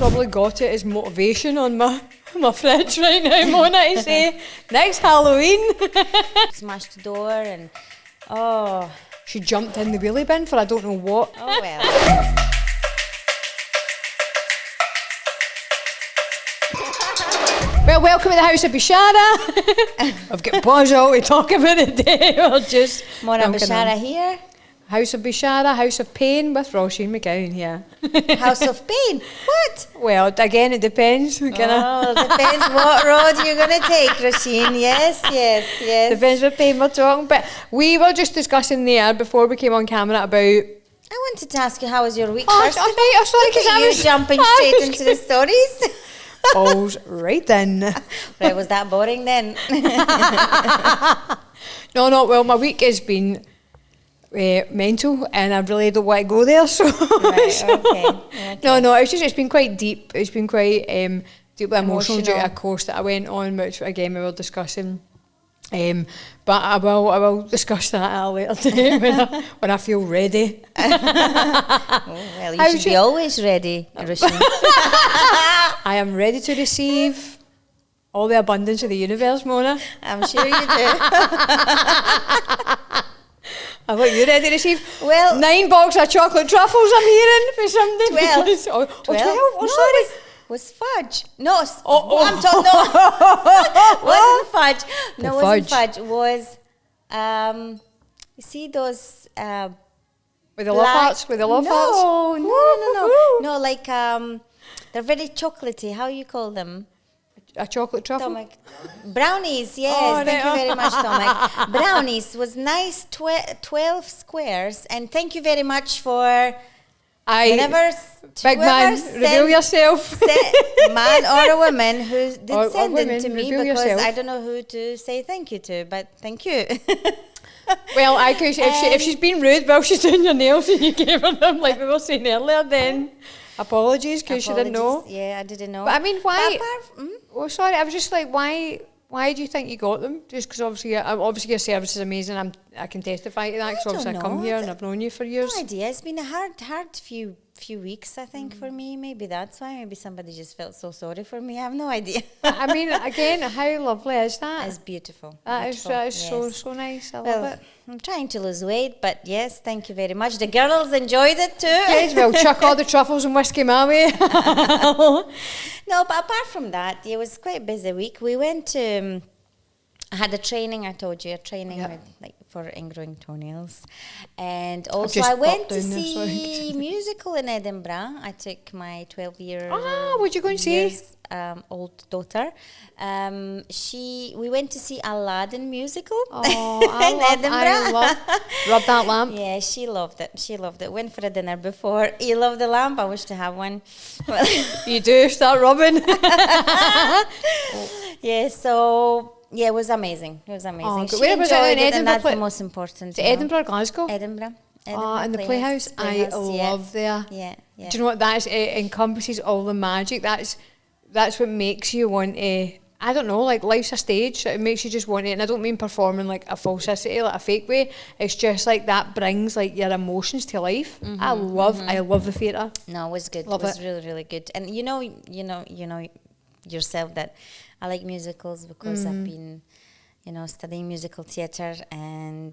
probably got it as motivation on my fridge right now, Mona, to say, next Halloween. Smashed the door and, She jumped in the wheelie bin for I don't know what. oh well. Well, welcome to the House of Bishara. I've got Bozo to talk about today. We'll just... Mona Bishara here. House of Bishara, House of Pain with Roisin McGowan here. House of Pain? What? Well, again, it depends. Oh, depends what road you're going to take, Roisin. Yes. Depends what pain we're talking. But we were just discussing there before we came on camera about... I wanted to ask you, how was your week Oh, first? sorry, because I was... jumping straight into the stories. Balls right in. Right, was that boring then? No, well, my week has been mental and I really don't want to go there, so... Right, okay. No, it's been quite deep. It's been quite deeply emotional due to a course that I went on, which, again, we were discussing. But I will discuss that at a later date when I feel ready. Well, you should be always ready, Roisin. I am ready to receive all the abundance of the universe, Mona. I'm sure you do. Are you ready to receive? Well, 9 boxes of chocolate truffles, I'm hearing, for something. 12. 12? Oh, No, sorry. it was fudge. No, I'm talking. No, wasn't fudge. No, it wasn't fudge. It was, you see those. With the love hearts? With the love hearts? No, like, they're very chocolatey. How you call them? A chocolate truffle? Tomek. Brownies, yes. Thank you very much, Tomek. Brownies was nice, 12 squares. And thank you very much for... Big man, reveal yourself. Man or a woman who did send it to me, because yourself. I don't know who to say thank you to, but thank you. Well, if she's been rude while she's doing your nails and you gave her them, like we were saying earlier, then apologies because she didn't know. Yeah, I didn't know. But I mean, why? Oh, sorry, I was just like, why do you think you got them? Just because obviously your service is amazing. I can testify to that because obviously I come here and I've known you for years. No idea. It's been a hard few weeks, I think, for me. Maybe that's why. Maybe somebody just felt so sorry for me. I have no idea. I mean, again, how lovely is that? It's beautiful. That is yes. so nice. I love it. I'm trying to lose weight, but yes, thank you very much. The girls enjoyed it too. Yes, well, chuck all the truffles and whiskey my way. No, but apart from that, it was quite a busy week. We went to... I had a training, I told you, with, for ingrowing toenails. And also I went to see musical in Edinburgh. I took my 12-year what'd you go and see? Old daughter. We went to see Aladdin musical in Edinburgh. Rub that lamp. Yeah, she loved it. Went for a dinner before. You love the lamp? I wish to have one. You do, start rubbing. Yeah, so... Yeah, it was amazing. Where was it in Edinburgh? And that's the most important. Edinburgh, Glasgow? Edinburgh. In the Playhouse. I love there. Yeah. Do you know what? It encompasses all the magic. That's what makes you want to... I don't know, like life's a stage, so it makes you just want it. And I don't mean performing like a falsity, like a fake way. It's just like that brings like your emotions to life. Mm-hmm, I love the theatre. No, it was good. It was really, really good. And you know yourself that I like musicals because I've been, studying musical theatre and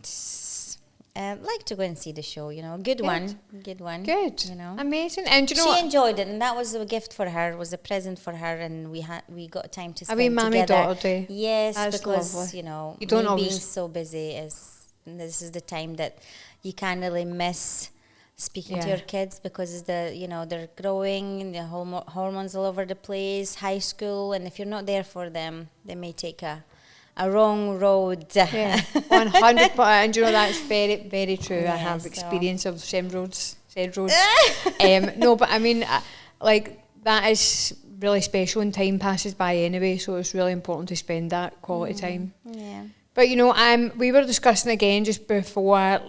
like to go and see the show. Good one. Good. Amazing. And she enjoyed it, and that was a gift for her. It was a present for her, and we got time to spend together. Mommy-daughter day. Yes, that's because lovely. You don't being so busy this is the time that you can't really miss speaking to your kids because they're growing, the hormones all over the place, high school, and if you're not there for them, they may take a wrong road. Yeah, 100%. And that's very, very true. Yeah, I have experience of said roads. No, but I mean, that is really special and time passes by anyway, so it's really important to spend that quality time. Yeah. But we were discussing again just before,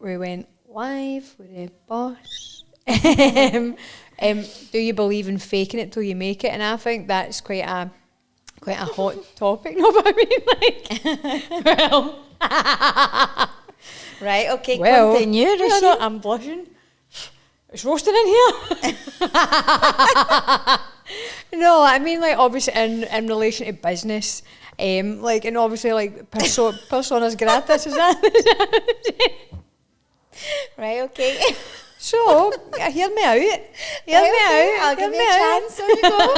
we went live with the boss. Do you believe in faking it till you make it? And I think that's quite a hot topic. No, but I mean, right, okay, continue. No, I'm blushing. It's roasting in here. No, I mean, like, obviously in relation to business, like, and obviously, like, personas gratis, is that? Right, okay. So, hear me out. I'll give you a chance, so you go.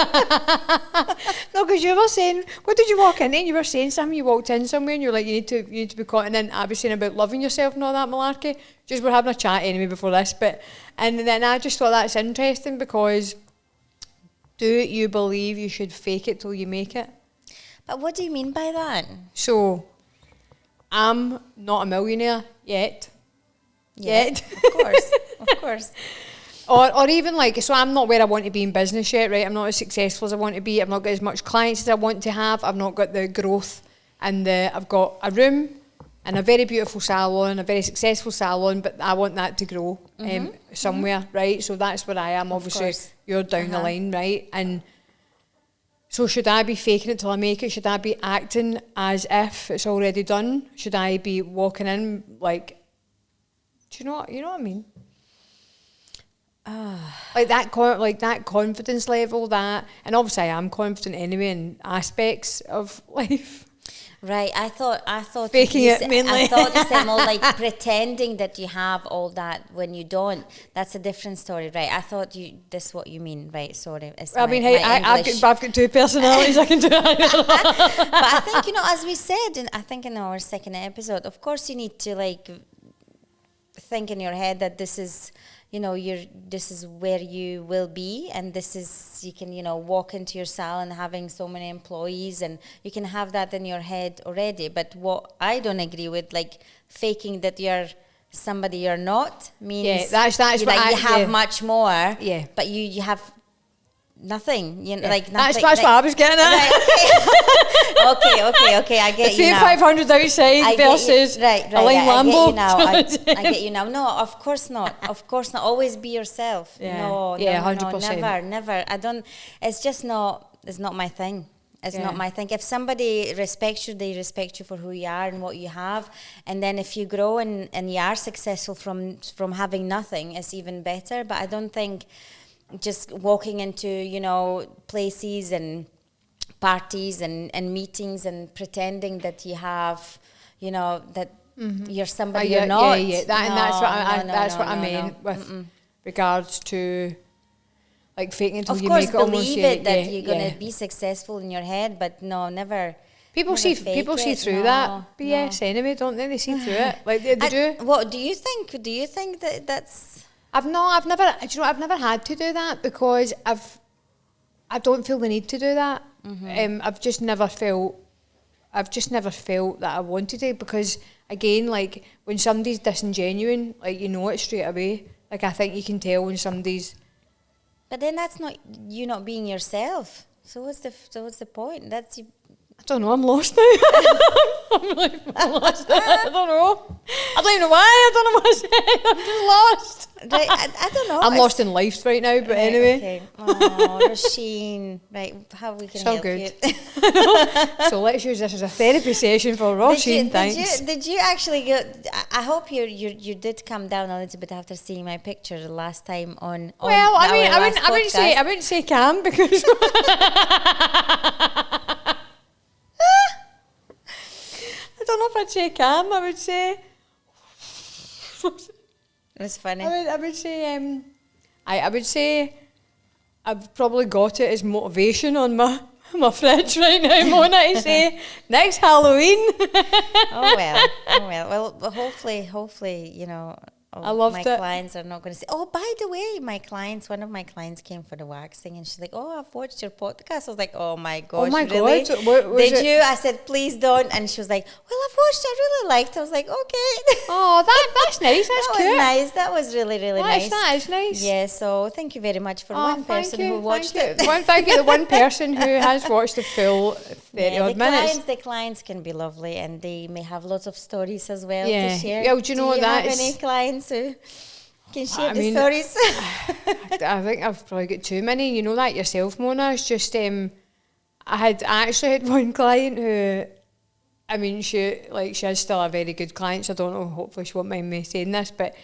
No, because you were saying, what did you walk in and you were saying something, you walked in somewhere and you're like, you need to be confident. I was saying about loving yourself and all that malarkey. Just we're having a chat anyway before this, and then I just thought that's interesting because do you believe you should fake it till you make it? But what do you mean by that? So, I'm not a millionaire yet. Yet. Of course. Or even like, so I'm not where I want to be in business yet, right? I'm not as successful as I want to be. I've not got as much clients as I want to have. I've not got the growth and I've got a room and a very beautiful salon, a very successful salon, but I want that to grow somewhere, right? So that's where I am. Obviously, you're down the line, right? And so should I be faking it till I make it? Should I be acting as if it's already done? Should I be walking in like, do you know what I mean? Like that confidence level, that, and obviously I am confident anyway in aspects of life. Right, I thought faking it mainly. I thought you said more like pretending that you have all that when you don't. That's a different story, right? I thought this is what you mean, right? Sorry, I've got two personalities. I can do it. But I think, as we said, I think in our second episode, of course you need to like think in your head that this is, this is where you will be, and this is, you can, walk into your salon having so many employees, and you can have that in your head already. But what I don't agree with, like faking that you're somebody you're not, means that's you have much more, but you have nothing, like nothing. That's what I was getting at. Right, okay. I get you now. 500 outside versus right. a Line Lambo. I get you now. No, of course not. Always be yourself. No, 100%. Never. I don't. It's just not. It's not my thing. It's not my thing. If somebody respects you, they respect you for who you are and what you have. And then if you grow and you are successful from having nothing, it's even better. But I don't think just walking into, places and parties and meetings and pretending that you have, that you're somebody you're not. Yeah. That's what I meant with regards to like faking until you make it. Of course, believe it that you're going to be successful in your head, but no, never. People see through that BS anyway, don't they? They see through it. Like they do. What do you think? Do you think that's? I've never had to do that because I don't feel the need to do that. I've just never felt that I wanted to, because again, like when somebody's disingenuine, like it straight away. Like I think you can tell when somebody's. But then that's not you not being yourself. So what's the point? That's you. I don't know, I'm lost now. I'm lost. I don't know. I don't even know why. I don't know what I said. I'm just lost. Right, I don't know. I'm lost in life right now, but anyway. Okay. Oh, Roisin. Right, how we can help you. So let's use this as a therapy session for Roisin, thanks. Did you actually go, I hope you did come down a little bit after seeing my picture the last time on well, I mean, I wouldn't say calm because I don't know if I'd say calm. I would say it's funny. I would say I would say I've probably got it as motivation on my fridge right now, Mona, to say next Halloween. Oh well. Well, hopefully, I loved my clients are not going to say, oh, by the way, one of my clients came for the waxing and she's like, oh, I've watched your podcast. I was like, oh my gosh, oh my really? God. Did you? I said, please don't. And she was like, well, I've watched it. I really liked it. I was like, okay. Oh, that's nice. That's that cute. Was nice. That was really, really nice. That is nice. Yeah, so thank you very much for one person who watched it. Thank you, the one person who has watched the full 30-odd minutes. The clients can be lovely and they may have lots of stories as well to share. Yeah, do you know what that is? Do you have any clients who can share the stories? I think I've probably got too many. You know that yourself, Mona. It's just I actually had one client who, I mean, she is still a very good client, so I don't know, hopefully she won't mind me saying this, but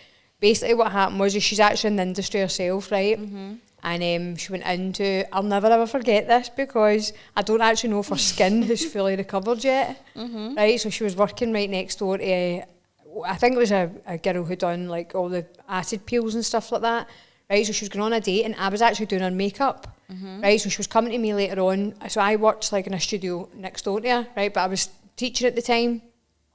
basically what happened was she's actually in the industry herself, right? And she went into, I'll never ever forget this because I don't actually know if her skin has fully recovered yet, right? So she was working right next door to, I think it was a girl who done like all the acid peels and stuff like that, right? So she was going on a date and I was actually doing her makeup, right? So she was coming to me later on. So I worked like in a studio next door to her, right? But I was teaching at the time.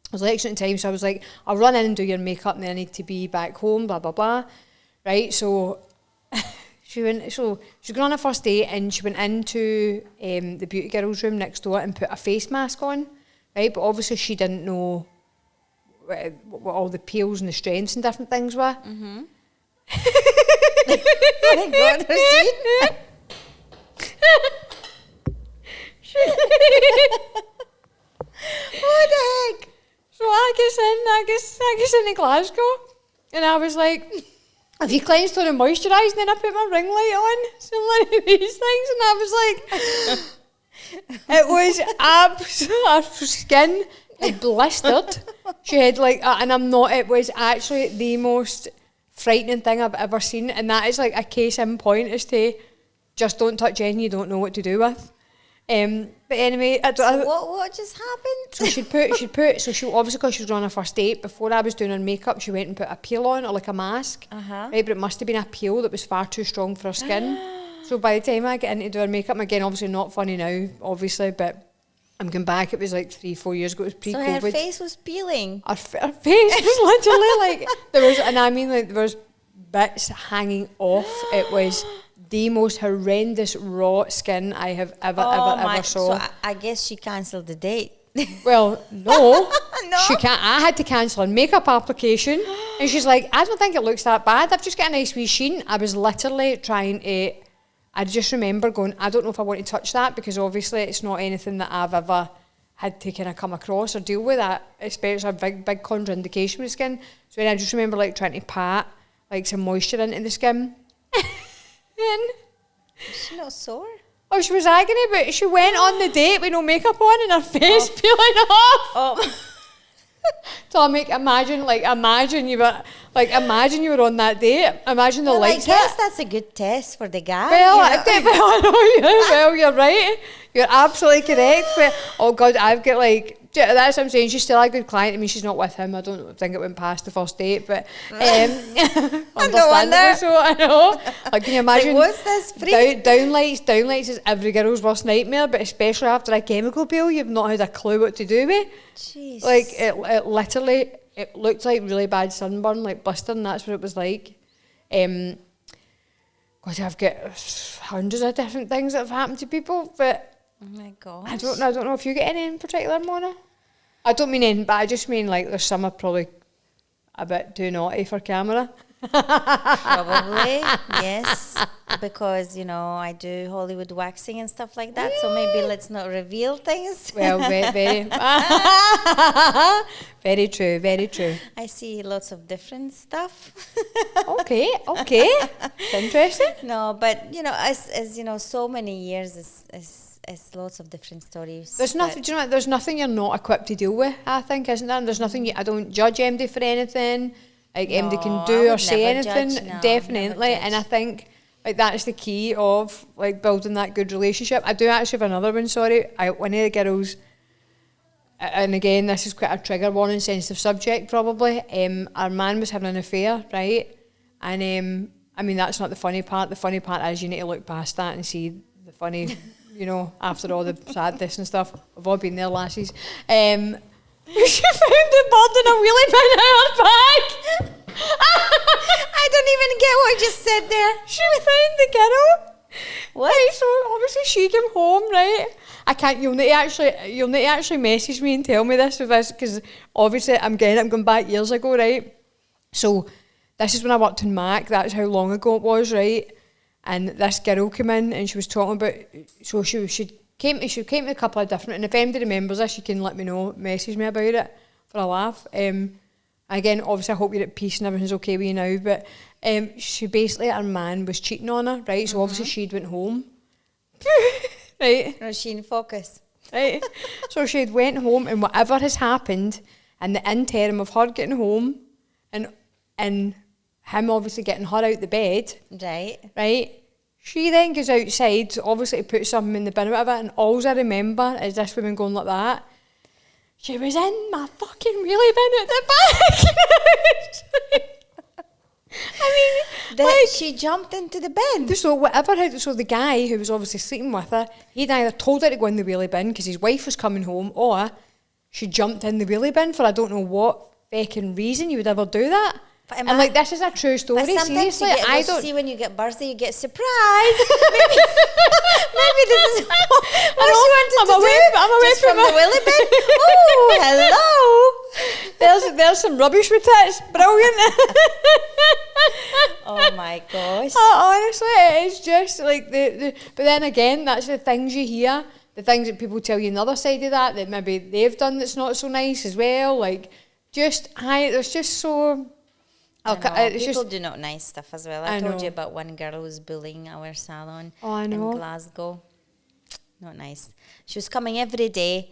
I was lecturing at the time, so I was like, I'll run in and do your makeup and then I need to be back home, blah, blah, blah, right? So she was going on a first date and she went into the beauty girl's room next door and put a face mask on, right? But obviously she didn't know what all the peels and the strengths and different things were. Oh my God, Roisin. What the heck? So I guess in Glasgow, and I was like, have you cleansed or moisturised? And then I put my ring light on, some like these things, and I was like, it was her skin had blistered. She had like, and I'm not. It was actually the most frightening thing I've ever seen, and that is like a case in point as to just don't touch anything you don't know what to do with. But anyway, what just happened? So she obviously, because she was on her first date, before I was doing her makeup, she went and put a peel on, or like a mask, right? But it must have been a peel that was far too strong for her skin. So by the time I get in to do her makeup, again, obviously not funny now, obviously, but I'm going back, it was like 3-4 years ago, it was pre-COVID. So her face was peeling? Her face was literally like, there was bits hanging off. It was the most horrendous raw skin I have ever saw. So I guess she cancelled the date. Well, no. No? She can't. I had to cancel her makeup application. And she's like, I don't think it looks that bad. I've just got a nice wee sheen. I was literally trying to, I just remember going, I don't know if I want to touch that because obviously it's not anything that I've ever had to kind of come across or deal with, that, especially a big contraindication with skin. So I just remember like trying to pat like some moisture into the skin. Is she not sore? Oh, she was agony, but she went on the date with no makeup on and her face peeling off. Oh. So imagine you were on that date. Imagine the lights I guess hit. that's a good test for the guy. Well, you're right. You're absolutely correct. But, oh God, I've got like, that's what I'm saying. She's still a good client. I mean, she's not with him. I don't think it went past the first date, but understandably so. I know. Like, can you imagine? Like, what's this free? Downlights is every girl's worst nightmare, but especially after a chemical peel, you've not had a clue what to do with. Jeez. Like it literally, it looked like really bad sunburn, like blistering. That's what it was like. God, I've got hundreds of different things that have happened to people, but. Oh my gosh. I don't know if you get any in particular, Mona. I don't mean any, but I just mean like there's some are probably a bit too naughty for camera. Probably, yes. Because, I do Hollywood waxing and stuff like that, so maybe let's not reveal things. Well, very, very true, very true. I see lots of different stuff. Okay. It's interesting. No, but, as so many years is lots of different stories. There's nothing. Do you know what? There's nothing you're not equipped to deal with. I think, isn't there? And there's nothing. I don't judge MD for anything. Like MD can do or say anything. Definitely, and I think like that's the key of like building that good relationship. I do actually have another one. Sorry, one of the girls, and again, this is quite a trigger warning, sensitive subject probably. Our man was having an affair, right? And I mean that's not the funny part. The funny part is you need to look past that and see the funny. After all the sadness and stuff, we've all been there, lasses. She found the bird in a wheelie bin in her bag. I don't even get what I just said there. She found the girl. What? Right, so obviously she came home, right? I can't. You'll need to actually message me and tell me this because obviously I'm going back years ago, right? So this is when I worked in Mac. That's how long ago it was, right? And this girl came in and she was talking about, so she came to a couple of different, and if anybody remembers this, you can let me know, message me about it for a laugh. Again, obviously I hope you're at peace and everything's okay with you now, but she basically, her man was cheating on her, right? So obviously she'd went home, right? Roisin, focus. Right? So she'd went home, and whatever has happened in the interim of her getting home and him obviously getting her out the bed. Right. She then goes outside, obviously to put something in the bin or whatever, and all I remember is this woman going like that. She was in my fucking wheelie bin at the back. She jumped into the bin. So the guy who was obviously sleeping with her, he'd either told her to go in the wheelie bin because his wife was coming home, or she jumped in the wheelie bin for I don't know what fucking reason you would ever do that. And like, this is a true story. Seriously, I don't see when you get birthday, you get surprised. maybe this is what she wanted to do. I'm away from the wheelie bin. Oh, hello. There's some rubbish with tits. Brilliant. Oh my gosh. Honestly, it's just like but then again, that's the things you hear, the things that people tell you on the other side of that maybe they've done that's not so nice as well. Like, there's just so. People do not nice stuff as well. I told you about one girl who was bullying our salon in Glasgow. Not nice. She was coming every day.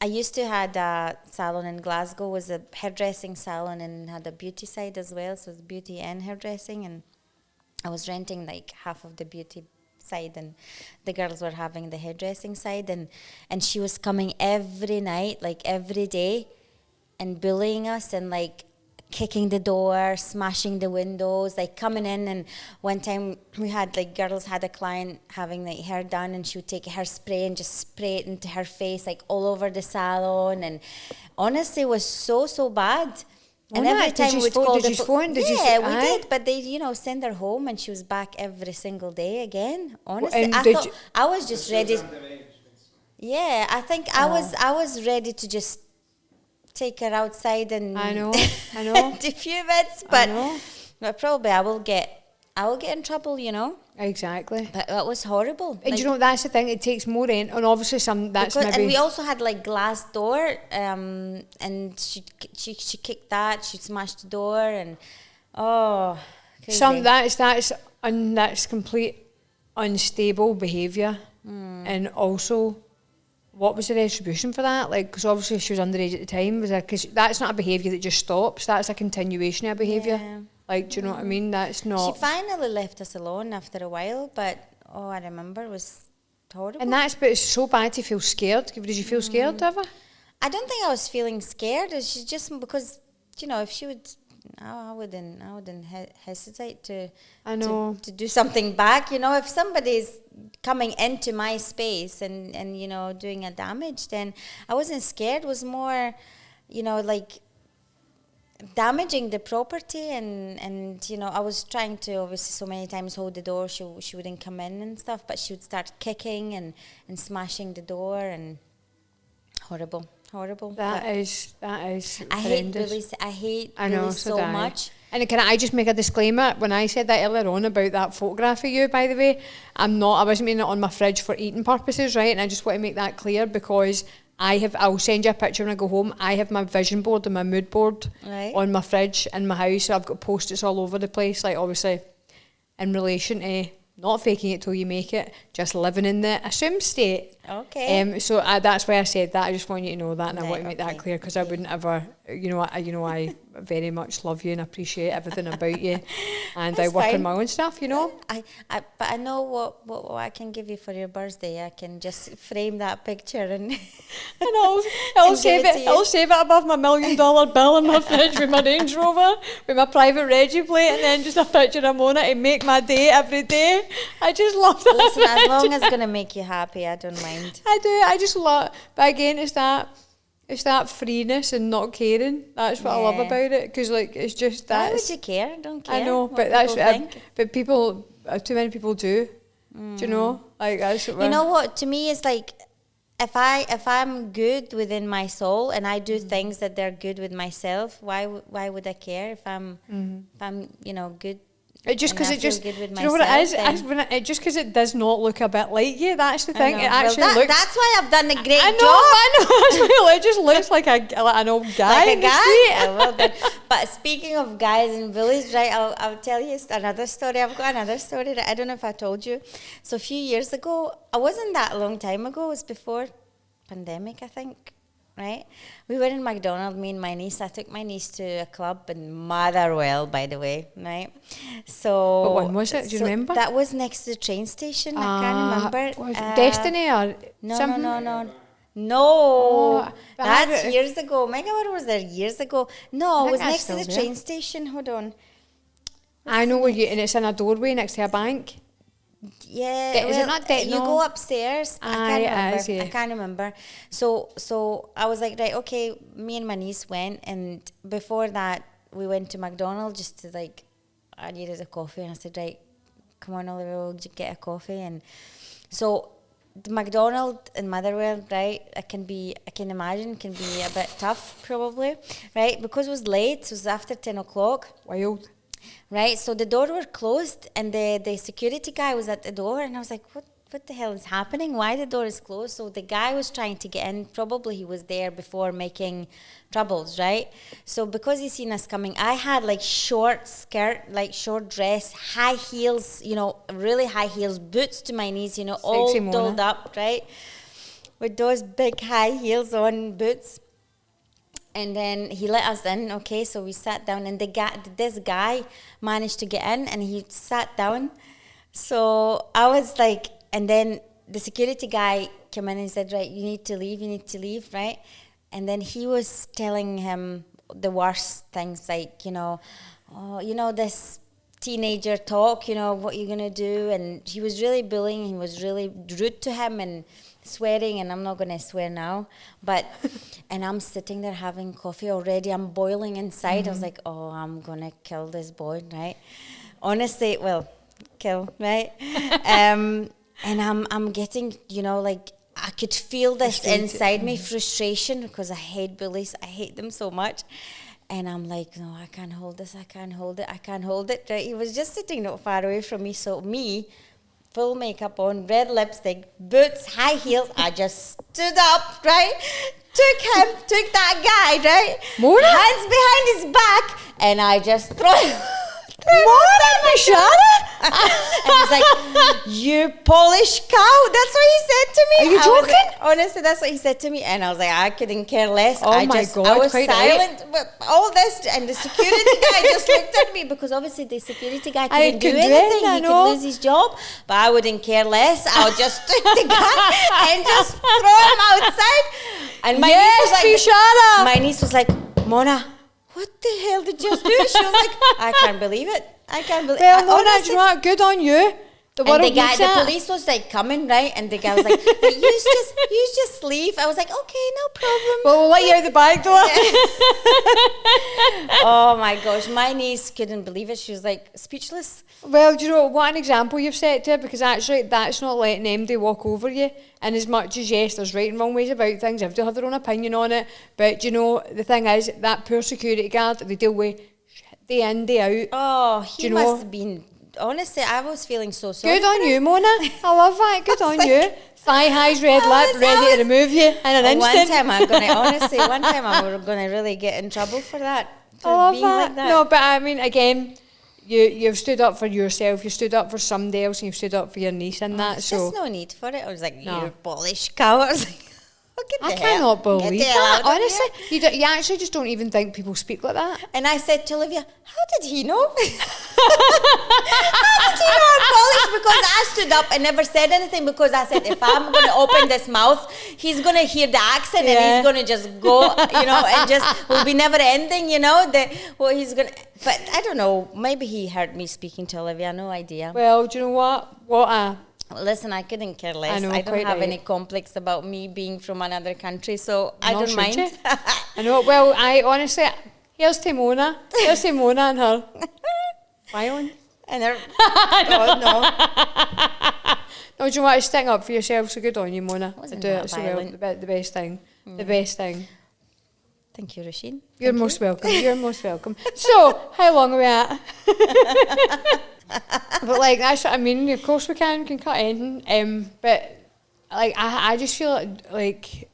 I used to had a salon in Glasgow, was a hairdressing salon and had a beauty side as well. So it was beauty and hairdressing, and I was renting like half of the beauty side and the girls were having the hairdressing side, and she was coming every night, like every day, and bullying us and like kicking the door, smashing the windows, like coming in. And one time we had like girls had a client having like hair done, and she would take hairspray and just spray it into her face like all over the salon. And honestly, it was so bad. And every time we'd call the police. We did, but they, send her home, and she was back every single day again. Honestly, I was just ready. Yeah, I think I was ready to just take her outside and I know do a few bits, but probably I will get in trouble, Exactly. But that was horrible. And that's the thing, it takes more in, and obviously and we also had like glass door, and she kicked that, she smashed the door, and crazy. That's complete unstable behaviour. And also, what was the retribution for that? Like, because obviously she was underage at the time. Because that's not a behaviour that just stops. That's a continuation of behaviour. Yeah. Like, do you know what I mean? That's not. She finally left us alone after a while, but I remember it was horrible. And but it's so bad to feel scared. Did you feel scared ever? I don't think I was feeling scared. It's just because, if she would, I wouldn't hesitate to do something back. If somebody's coming into my space and doing a damage, then I wasn't scared. It was more, like damaging the property, and I was trying to obviously so many times hold the door. She wouldn't come in and stuff, but she would start kicking and smashing the door, and horrible. That is horrendous. I hate bullies so much. And can I just make a disclaimer? When I said that earlier on about that photograph of you, by the way, I wasn't meaning it on my fridge for eating purposes, right? And I just want to make that clear, because I'll send you a picture when I go home. I have my vision board and my mood board on my fridge in my house. So I've got post-its all over the place, like obviously in relation to not faking it till you make it, just living in the assumed state. Okay. So that's why I said that. I just want you to know that, and I want to make that clear, because I wouldn't ever, I very much love you and appreciate everything about you, and I work on my own stuff, But I know what I can give you for your birthday. I can just frame that picture and I'll save it. I'll save it above my $1 million bill in my fridge with my Range Rover, with my private Reggie plate, and then just a picture of Mona to make my day every day. I just love that. Listen, as long as it's gonna make you happy, I don't mind. I do. I just love. But again, it's that freeness and not caring. That's what I love about it. Because it's just that. Why would you care? Don't care. I know, but but people, too many people do. Do you know? Like that's. You know what? To me, it's like, if I'm good within my soul and I do things that they're good with myself, why would I care if I'm good? Just because do you know what it is? Just because it does not look a bit like you, that's the thing. It actually looks. That's why I've done a great job. I know. It just looks like an old guy. Like a guy? Well done. But speaking of guys and bullies, right, I'll tell you another story. I've got another story that I don't know if I told you. So a few years ago, it wasn't that long time ago, it was before pandemic, I think. right? We were in McDonald's, me and my niece. I took my niece to a club in Motherwell, by the way, right? So What one was it? Do you remember? That was next to the train station. I can't remember. Was it Destiny or No, something? No, Oh, that's years ago. Megawatt was there years ago. No, it was that's next to the still train there. station. Hold on. I know where you, and it's in a doorway next to a bank. Yeah, Is it not you no. go upstairs. I can't Aye, it remember. is, yeah. I can't remember. So I was like, right, okay. Me and my niece went, and before that, we went to McDonald's just to like. I needed a coffee, and I said, right, come on, Olivia, we'll get a coffee. And so the McDonald's in Motherwell, right? I can imagine, can be a bit tough, probably, right? Because it was late. It was after 10 o'clock. Wild. Right, so the door were closed, and the security guy was at the door, and I was like, what the hell is happening? Why the door is closed? So the guy was trying to get in. Probably he was there before making troubles, right? So because he seen us coming, I had like short skirt, like short dress, high heels, really high heels, boots to my knees, all Sexy Mona. dolled up, right? With those big high heels on, boots. And then he let us in, okay, so we sat down, and this guy managed to get in, and he sat down. So I was like, and then the security guy came in and said, right, you need to leave, right? And then he was telling him the worst things, like, this teenager talk, what you're going to do. And he was really bullying, he was really rude to him, and swearing, and I'm not going to swear now, but and I'm sitting there having coffee already. I'm boiling inside. I was like, oh, I'm going to kill this boy, right? Honestly, well, kill, right? And I'm getting, like, I could feel this inside me, frustration, because I hate bullies. I hate them so much. And I'm like, no, I can't hold this. I can't hold it. Right? He was just sitting not far away from me. So me, full makeup on, red lipstick, boots, high heels. I just stood up, right? Took that guy, right? Mona? Hands behind his back, and I just threw him. Mona, And he's like, you Polish cow. That's what he said to me. Are you joking? Honestly, that's what he said to me. And I was like, I couldn't care less. Oh I my God, was quite silent with all this. And the security guy just looked at me, because obviously the security guy couldn't do anything. He could lose his job. But I wouldn't care less. I would just take the guy and just throw him outside. And my niece was like, Mona, what the hell did you just do? She was like, I can't believe it. Well, Mona, do you know what? Good on you. The and the police was like coming, right? And the guy was like, hey, you just leave. I was like, okay, no problem. Well, we'll let you out the back door. Oh my gosh, my niece couldn't believe it. She was like speechless. Well, do you know what an example you've set to her? Because actually, that's not letting anybody walk over you. And as much as, yes, there's right and wrong ways about things, everybody have their own opinion on it. But, the thing is, that poor security guard, they deal with shit day in, day out. Oh, he must have been... Honestly, I was feeling so sorry. Good on you, Mona. I love that. Good on you. Thigh highs, red lip, ready to remove you in an instant. One time I'm gonna really get in trouble for that. I love being like that. No, but I mean, again, you've stood up for yourself. You stood up for somebody else, and you've stood up for your niece and that. So there's no need for it. I was like, you Polish cow. I was like, I cannot believe that. Honestly, you actually just don't even think people speak like that. And I said to Olivia, how did he know? How did he know I'm Polish? Because I stood up and never said anything, because I said, if I'm going to open this mouth, he's going to hear the accent and he's going to just go, and just will be never ending, he's going to... But I don't know, maybe he heard me speaking to Olivia, no idea. Well, do you know what? Listen, I couldn't care less. I don't have any complex about me being from another country, so I don't mind. I know. Well, I honestly, here's to Mona. Here's to Mona and her violin. And her, oh no. No, do you want to stick up for yourself? So good on you, Mona. Wasn't do it that so well. violent? The best thing. The best thing. Thank you, Roisin. You're most welcome. You're most welcome. So, how long are we at? But that's what I mean. Of course we can cut anything. But I just feel like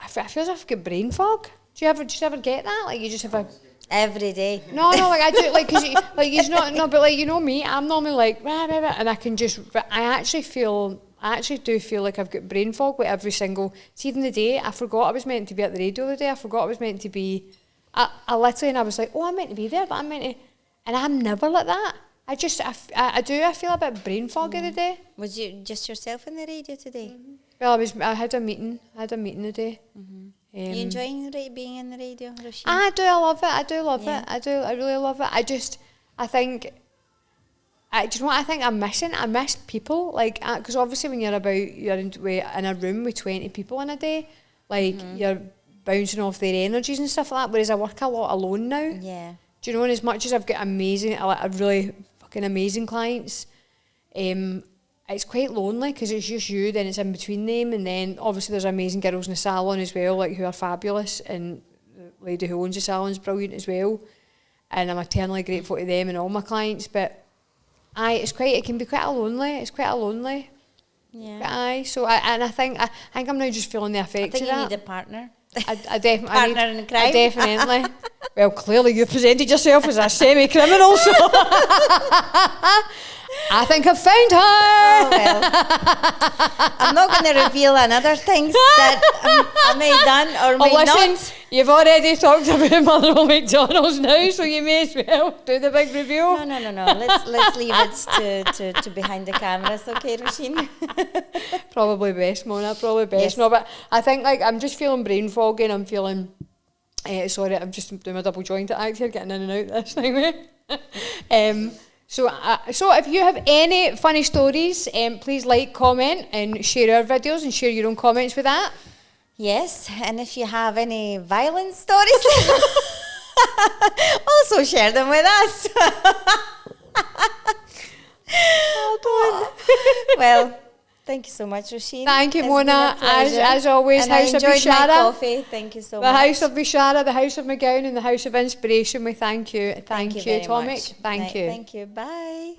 I feel as if I've got brain fog. Do you ever get that? You just have a every day. No, I do because he's not. No, but me, I'm normally rah, rah, rah, and I can just. I actually feel I actually do feel like I've got brain fog with every single... See, even the day, I forgot I was meant to be at the radio the day. I forgot I was meant to be... I literally, and I was like, oh, I'm meant to be there, but I'm meant to... And I'm never like that. I feel a bit brain fog of the day. Was you just yourself in the radio today? Well, I had a meeting today. You enjoying being in the radio, Roisin? I do, I love it. I really love it. I think... do you know what I think I'm missing? I miss people, like, because obviously when you're in a room with 20 people in a day, like, you're bouncing off their energies and stuff like that, whereas I work a lot alone now. Yeah. Do you know, and as much as I've got really fucking amazing clients, it's quite lonely because it's just you, then it's in between them, and then obviously there's amazing girls in the salon as well, like, who are fabulous, and the lady who owns the salon's brilliant as well, and I'm eternally grateful to them and all my clients, but it can be quite lonely. Yeah. So I think I'm now just feeling the effects of that. I think you need a partner. I definitely partner in crime. I definitely. Well, clearly you presented yourself as a semi-criminal, so I think I've found her. Oh, well. I'm not going to reveal another things that I may have done or may not. You've already talked about Motherwell McDonald's now, so you may as well do the big reveal. No. Let's leave it to behind the cameras, okay, Roisin? Probably best, Mona. Probably best. Yes. No, but I think, like, I'm just feeling brain foggy, and I'm feeling. Sorry, I'm just doing my double jointed act here, getting in and out this thing. So if you have any funny stories, please like, comment, and share our videos, and share your own comments with that. Yes, and if you have any violent stories, also share them with us. Well, thank you so much, Roisin. Thank you, Mona. As always, and House I of enjoyed my Bishara. coffee. Thank you so much. The House of Bishara, the House of McGowan, and the House of Inspiration. We thank you. Thank you, very Tomic. much. Thank you. Thank you. Bye.